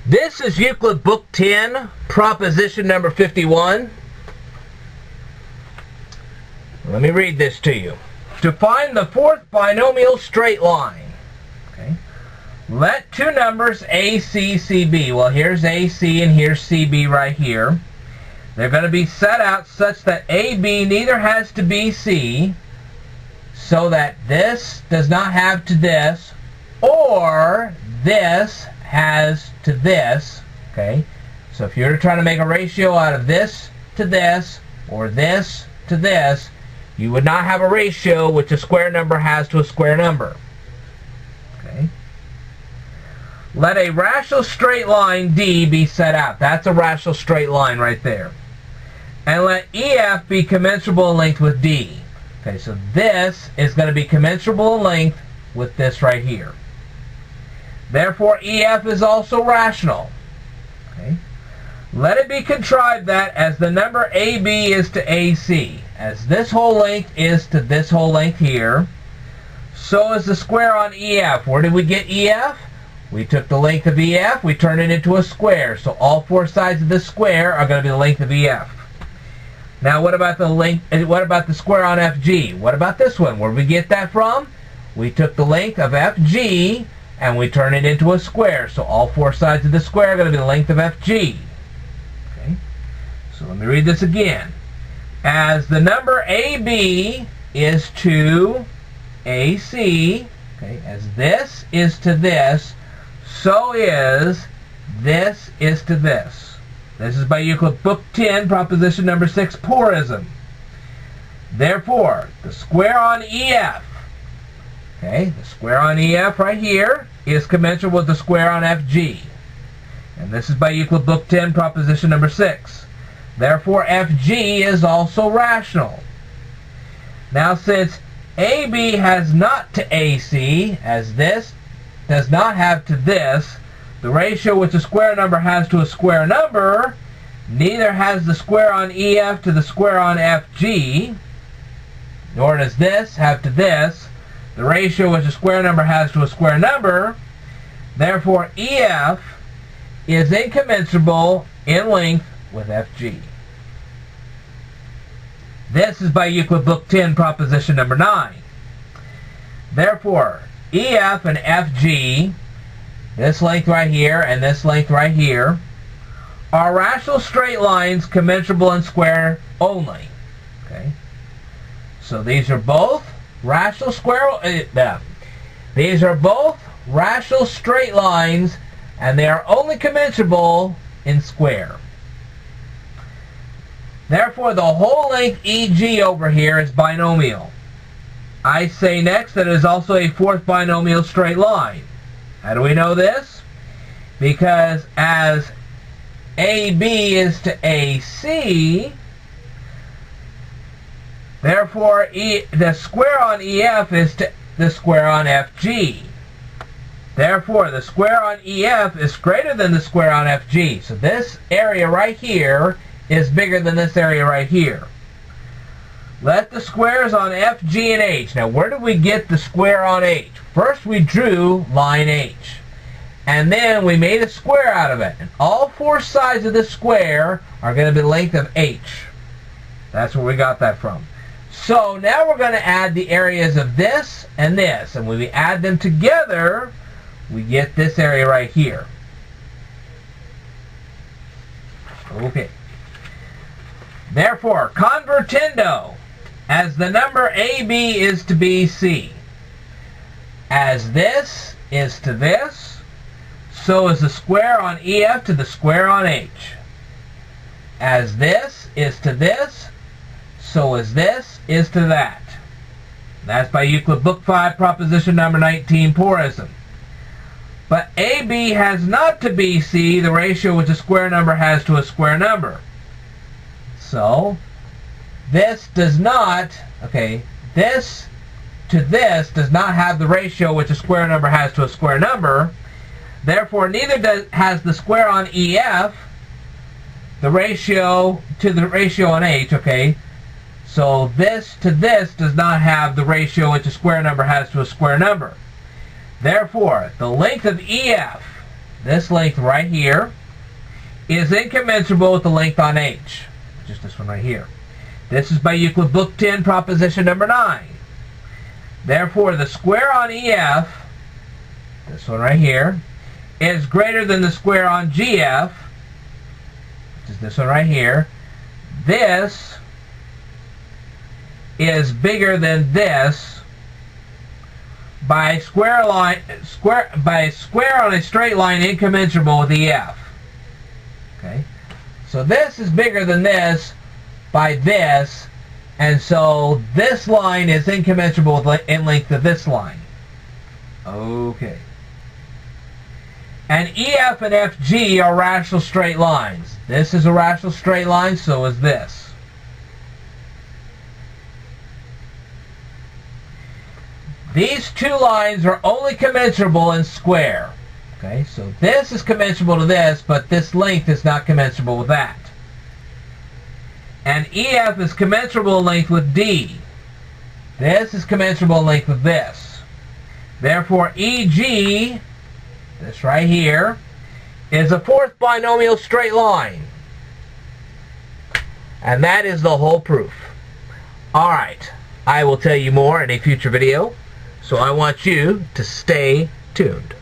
This is Euclid Book 10, proposition number 51. Let me read this to you. To find the fourth binomial straight line, okay, let two numbers AC, CB, well here's AC and here's CB right here. They're going to be set out such that AB neither has to BC, so that this does not have to this, or this has to this, okay? So if you're trying to make a ratio out of this to this, or this to this, you would not have a ratio which a square number has to a square number, okay? Let a rational straight line D be set out. That's a rational straight line right there. And let EF be commensurable in length with D. Okay, so this is going to be commensurable in length with this right here. Therefore, EF is also rational. Okay. Let it be contrived that as the number AB is to AC, as this whole length is to this whole length here, so is the square on EF. Where did we get EF? We took the length of EF, we turned it into a square. So all four sides of this square are going to be the length of EF. Now what about the length? What about the square on FG? What about this one? Where did we get that from? We took the length of FG and we turn it into a square. So all four sides of the square are going to be the length of FG. Okay. So let me read this again. As the number AB is to AC, okay, as this is to this, so is this is to this. This is by Euclid Book 10, proposition number 6, porism. Therefore, the square on EF, okay, the square on EF right here is commensurable with the square on FG. And this is by Euclid Book 10, proposition number 6. Therefore, FG is also rational. Now, since AB has not to AC, as this does not have to this, the ratio which a square number has to a square number, neither has the square on EF to the square on FG, nor does this have to this, the ratio which a square number has to a square number. Therefore, EF is incommensurable in length with FG. This is by Euclid Book 10, proposition number 9. Therefore, EF and FG, this length right here and this length right here, are rational straight lines commensurable in square only. Okay, so these are both rational these are both rational straight lines, and they are only commensurable in square. Therefore, the whole length EG over here is binomial. I say next that it is also a fourth binomial straight line. How do we know this? Because as AB is to AC, therefore the square on EF is to the square on FG. Therefore, the square on EF is greater than the square on FG. So this area right here is bigger than this area right here. Let the squares on FG and H. Now, where did we get the square on H? First, we drew line H. And then we made a square out of it. And all four sides of this square are going to be the length of H. That's where we got that from. So now we're going to add the areas of this and this. And when we add them together, we get this area right here. Okay. Therefore, convertendo, as the number AB is to BC, as this is to this, so is the square on EF to the square on H. As this is to this, so is this is to that. That's by Euclid Book 5, proposition number 19, porism. But AB has not to BC the ratio which a square number has to a square number. So, this does not, okay, this to this does not have the ratio which a square number has to a square number. Therefore, neither has the square on EF the ratio to the ratio on H, okay? So this to this does not have the ratio which a square number has to a square number. Therefore, the length of EF this length right here, is incommensurable with the length on H, which is this one right here. This is by Euclid Book 10, proposition number 9. Therefore, the square on EF, this one right here, is greater than the square on GF, which is this one right here. This is bigger than this by square on a straight line incommensurable with EF. Okay, so this is bigger than this by this, and so this line is incommensurable in length of this line. Okay. And EF and FG are rational straight lines. This is a rational straight line, so is this. These two lines are only commensurable in square. Okay, so this is commensurable to this, but this length is not commensurable with that. And EF is commensurable in length with D. This is commensurable in length with this. Therefore, EG, this right here, is a fourth binomial straight line. And that is the whole proof. Alright, I will tell you more in a future video, so I want you to stay tuned.